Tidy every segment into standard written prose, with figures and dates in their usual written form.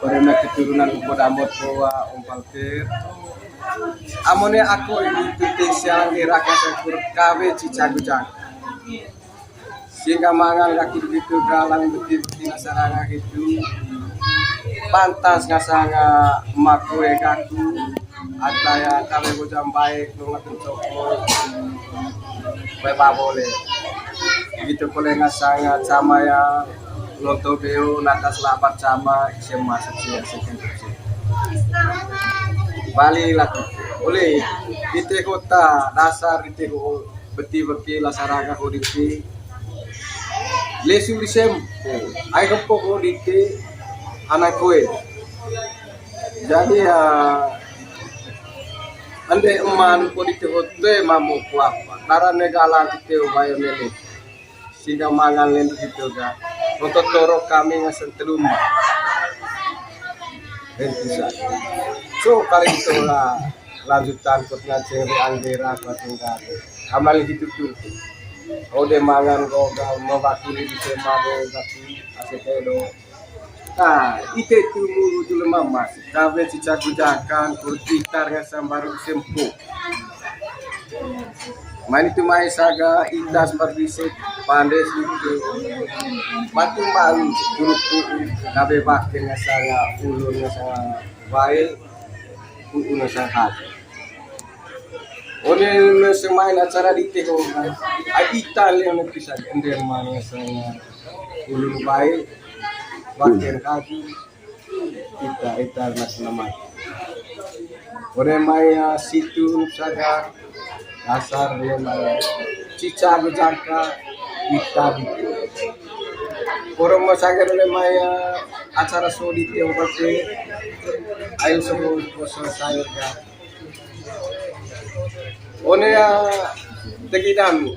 Karena keturunan Ukodamot bawa umpaltir. Amone aku itu siang kira kasekur kawe cicagujang. Sehingga mangan kaki begitu galang beti nasaranga itu pantas ngasanga makue kaku ataya kawe bujang baik nungatin cokol beba boleh gitu boleh ngasanga sama ya nonton beo natas lapat sama isem masuk sih Bali lagi boleh itu kota dasar itu beti lasaraga koditi lesu isem ay kepo koditi anak kue jadi ya ande eman koditi hote mamu kuapa nara negala itu bayo mele sehingga mangan lelu gitu ga untuk toro kami ngasen telumba dan bisa so kali itu lah lanjutan kutnya ceri anggera kuatinggal amal gitu tuh ode mangan goga mewakili di semado tapi asekedo nah itu mulu dulu mama kabe cicak gujakan kurtitar ngasam baru sempu main itu mai saga indas berdisik pandes itu batu malu grup kabe bakin ngasanga ulun ngasanga baik ulun ngasanga one semain acara di teko aital yang bisa ender mana ngasanga ulun baik bakin kaki kita mas nama one mai situ saga dasar yang cica berjangka kita gitu. Orang masyarakat oleh maya acara sodi yang pasti ayo semua selesai kan. One ya tegidam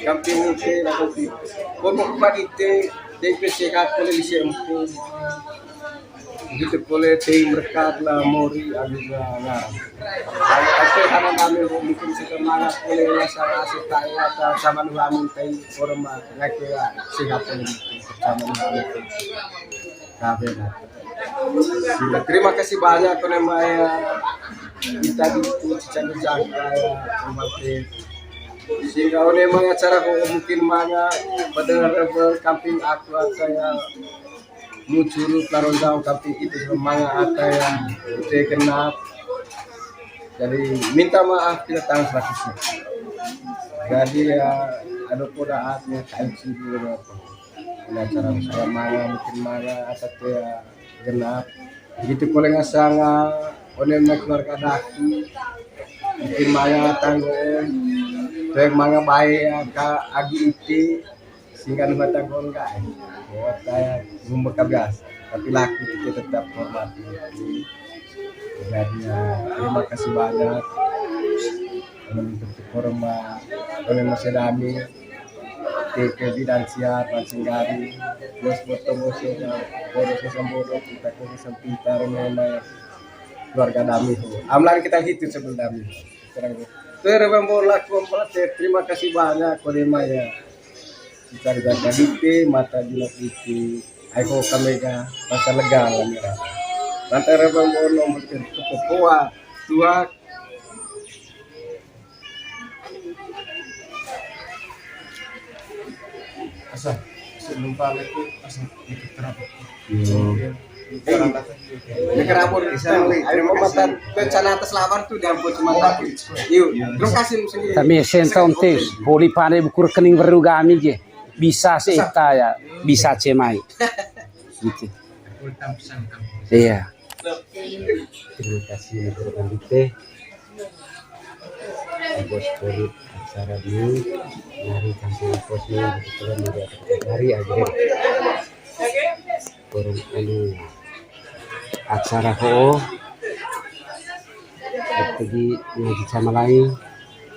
kampung itu atau di pokok pagi itu DPC kat boleh disempu gitu boleh tim berkat lah mori agak ngarang. Aku karena kami bikin semangat boleh lasar asik kaya sama lu amin tay orang mah ngakira sehat sama lu amin kabe nah. Terima kasih banyak karena Maya kita di Cican Jangka ya kembali sehingga oleh Maya acara mungkin Maya pada rebel camping aku saya muncul laron jauh tapi itu semangat ada yang udah kenap jadi minta maaf kita tangan seratusnya jadi ya ada kodaatnya KMC dulu acara saya maya mungkin maya atau ya genap begitu boleh ngasanga oleh keluarga daki mungkin maya tanggung baik manga baik agi itu sehingga nu tanggung enggak saya membekal gas tapi laki kita tetap hormati jadi terima kasih banyak untuk korma oleh masyadami ke bidang siap singgari terus bertemu bodoh sesambodo kita ke sempitar memang keluarga dami amlan kita hitung sebelum dami terima kasih banyak korma ya cari data dite mata jilat dite aiko kamega masa legal mira antara bangbono mungkin kepoa tua asa sebelum balik itu asa ikut terapi kerapur bisa air mematan bencana atas lawan tuh diampun cuma tapi yuk terus kasih sendiri kami sentau tes poli pane buku rekening berugami je bisa sih ya bisa cemai gitu iya terima kasih rekan kita bos polit acara ini dari kampung posnya kebetulan dari aja forum ini acara ho pergi ngaji sama lain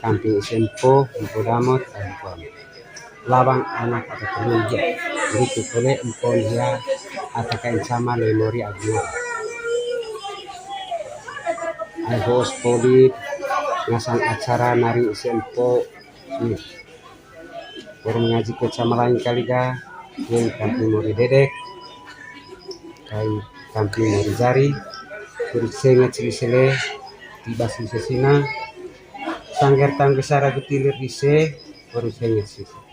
kampung Sempo di Kodamot labang anak atau kerja begitu boleh empon dia atakan sama memori agama bos polit ngasang acara nari Sempo nih orang ngaji ke sama lain kali ga yang kampung Mori Dedek kayak Kampung Morizari, Kurisengat Silisele, Tiba Silisesina, Sanggar Tanggesara Gutilir Dise, Kurisengat Silisele.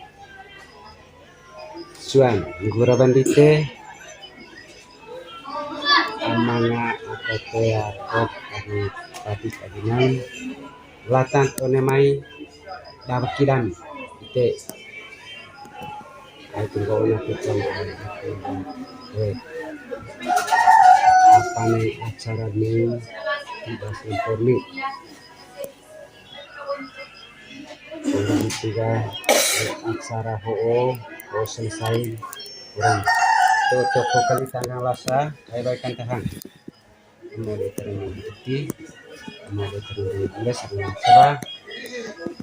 Suan, Gura Bandite, Amanga Akotea Kop, Kami Pati Kabinan, Latan Onemai, Dabakidan, Ite. Ay tunggu na kita apa nih acara ini tidak sempurna. Kemudian juga acara ho selesai kurang. Toko kali tanggal lasa, baik-baikan tahan. Kemudian terjadi kemudian terjadi sering salah.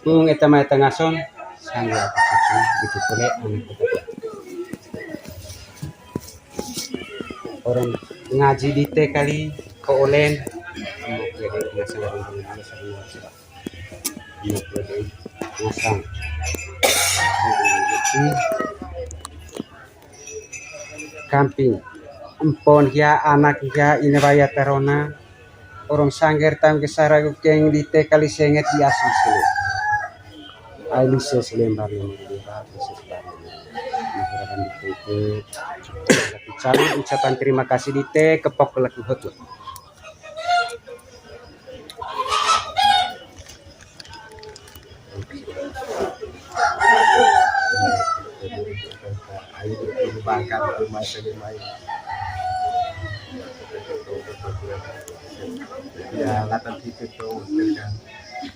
Kung eta mah tengason sangga cucu itu boleh anak kita. Orang ngaji di teh kali ke olen mau beli ngasang camping empon ya anak ya ini bayar terona orang sangger tam kesara geng di teh kali senget di asis sini Alisa selembar yang dilihat Salut ucapan terima kasih di teh kepok laku hot. Bangkan rumah selimai. Ya latan itu tuh dengan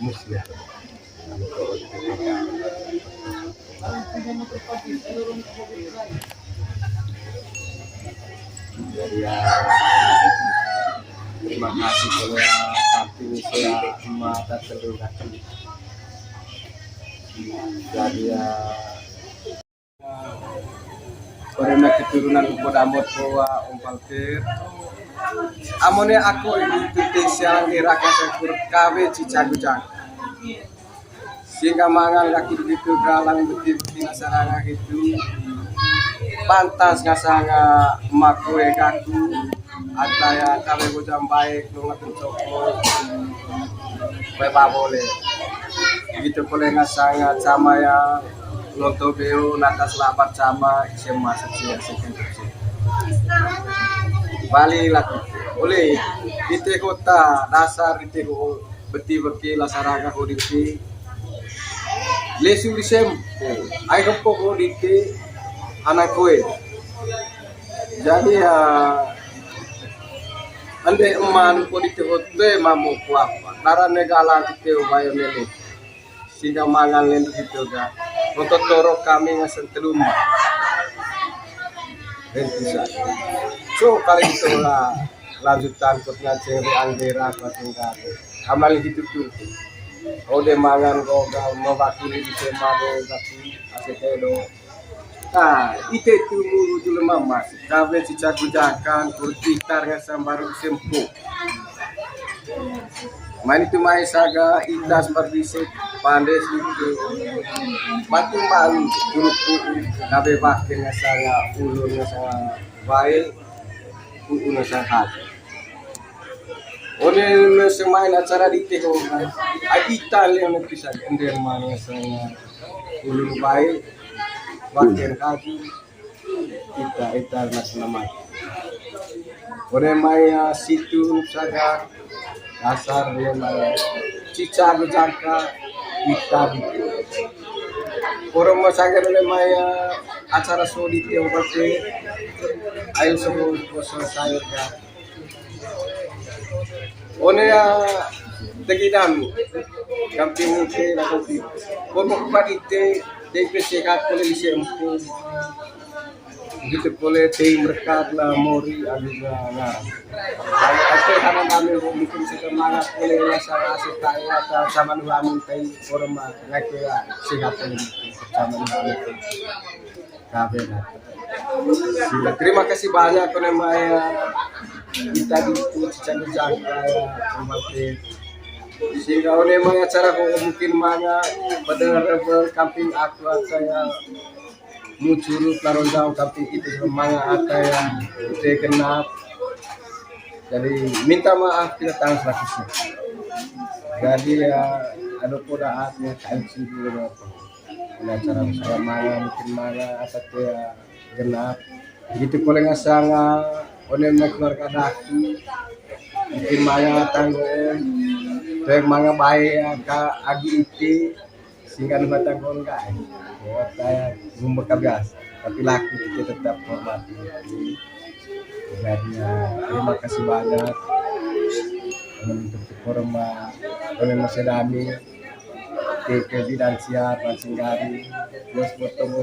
musya. Jadi ya terima kasih kepada kampung saya mata terdengarkan. Jadi ya karena keturunan Podamot Poa Umpaltir amone aku itu siang iraka sekur kawe cicagujang sehingga mangan kaki begitu galang betul tinasaranga itu pantas ngasanga makue kaku ataya kawe bujang baik nungatun coklo beba boleh begitu boleh ngasanga sama yang nonton beo natas lapat sama SMA secia sekian Bali lagi boleh di kota dasar di beti beti lasaraga hoditi lesu disem ai kepo hoditi anak kue jadi ya ande eman hoditi hote mamu kuapa nara negala tite ubayo nele sehingga mangan len gitu ga untuk toro kami ngasen telumba dan bisa so kali itu lah lanjutan kutnya cewek anggera patingkat amal gitu tuh ode mangan goga mewakili di semado tapi asekedo nah itu mulu dulu mamas kabe cicak bujakan kurtitar ngasam baru sempo main itu mai saga indas berdisik pandai itu batu malu grup kabe bakin ngasanga ulun ngasanga baik ulun ngasanga one semain acara di teh kita yang bisa ender mana ngasanga ulun baik bakin kaki kita nama one mai situ saga dasar yang cica berjangka kita orang masyarakat maya acara sodi yang pasti ayo semua selesai kan one ya tegidan kampung ke lakopi pokok pagite DPC kat boleh disempu gitu boleh tim berkat lah mori abiga lah aku karena kami mungkin semangat boleh rasa asik kaya atau sama nuhamin tay forma ngake sehat ini sama nuhamin kabe terima kasih banyak karena maya kita di channel jangka kembali sehingga oleh maya cara mungkin mana pada level camping aku saya muncul laron jauh tapi itu semangat ada yang udah kenap Jadi minta maaf kita tahu statusnya. Jadi ya ada podaatnya KMC dulu apa. Ada cara saya mana mungkin mana atau ya genap. Begitu boleh ngasanga onen keluarga daki. Mungkin mana tanggung. Saya mga bayi ka agi iti sehingga numata ko nga saya membekerja tapi laki kita tetap hormati. Jadi terima kasih banyak untuk forma oleh Masedami ke bidang siap Singgari terus bertemu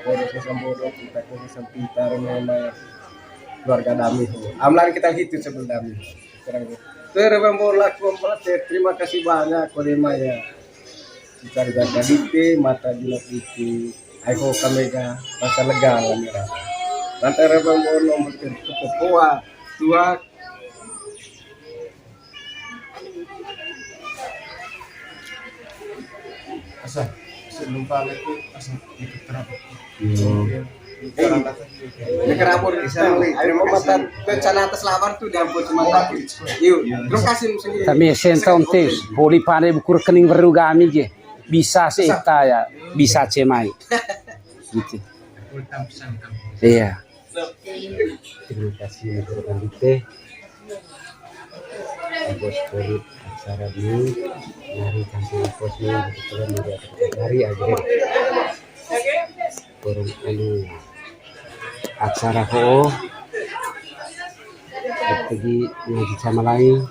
bodoh sesamboro kita ke sempitar memang keluarga Dami amlan kita hitung sebelum Dami sekarang terima kasih banyak Kodema ya. Cari jaga dite mata dina dite. Ayo kami ga masa lega lah mira. Nanti rebambor nomor kepoa tua. Asa sebelum pamit itu asa ikut terapi. Ini kerapur bisa mau mata bencana atas lawan tuh diampun cuma tapi. Yuk, terus kasih sendiri. Kami sentong tes, boli pane buku rekening baru kami je. Bisa sih kita ya, bisa cemai. Gitu. Iya. Terima kasih rekan kita. Bos polit acara ini dari kampung posnya kebetulan dari akhir. Forum anu acara ho pergi ngaji sama lain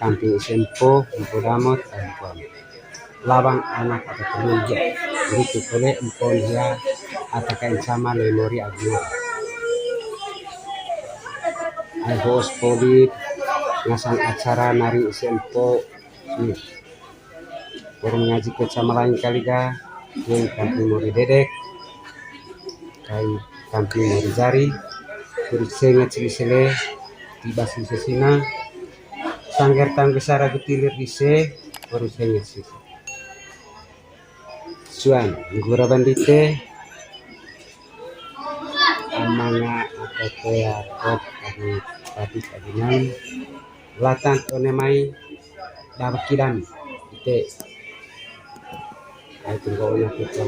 kampung Sempo di Podamot labang anak atau kerja itu boleh empon ya atakan sama memori agno ay bos polit ngasang acara nari Sempo forum ngaji ke sama lain kali ga yang kampung Mori Dedek kai kampung Mori Jari kursenga cilisele tiba sisina sanggar tang besar gutilir dise kursenga sis suan gura bandite amanga atau ya kop kami tadi kaginan latan onemai dapat kidan ite ay tunggu na kita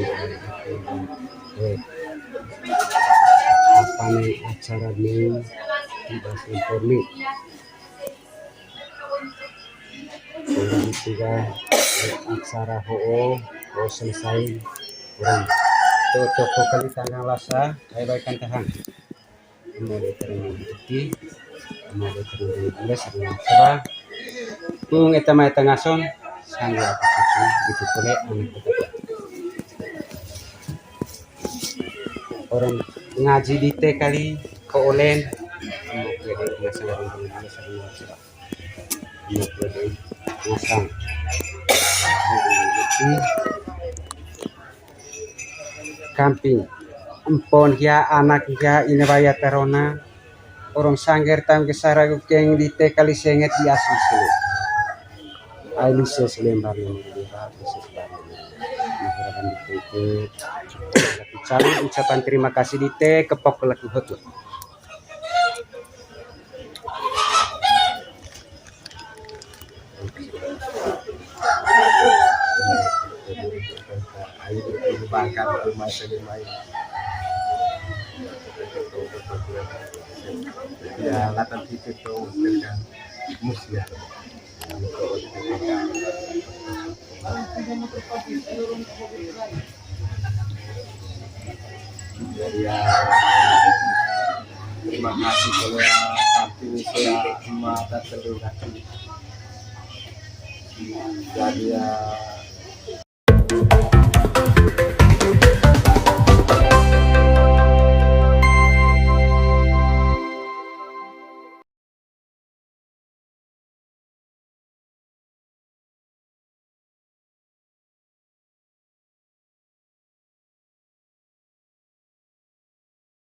apa nih acara ini tidak sempurna kemudian juga acara ho selesai kurang toko kali tanggal lasa baik-baikan tahan mulai terima bukti mulai terima tulis dengan cerah kung eta mai tangason sangga itu boleh anak kita orang ngaji di teh kali ke olen ngasang camping empon ya anak ya ini bayar terona orang sangger tam kesara gukeng di teh kali senget di asis sini ayo selembar yang cari ucapan terima kasih di teh kepok laku hot bangkan rumah selimai ya latan itu tuh dengan musia jadi ya terima kasih kalau tapi saya mata terlalu jadi ya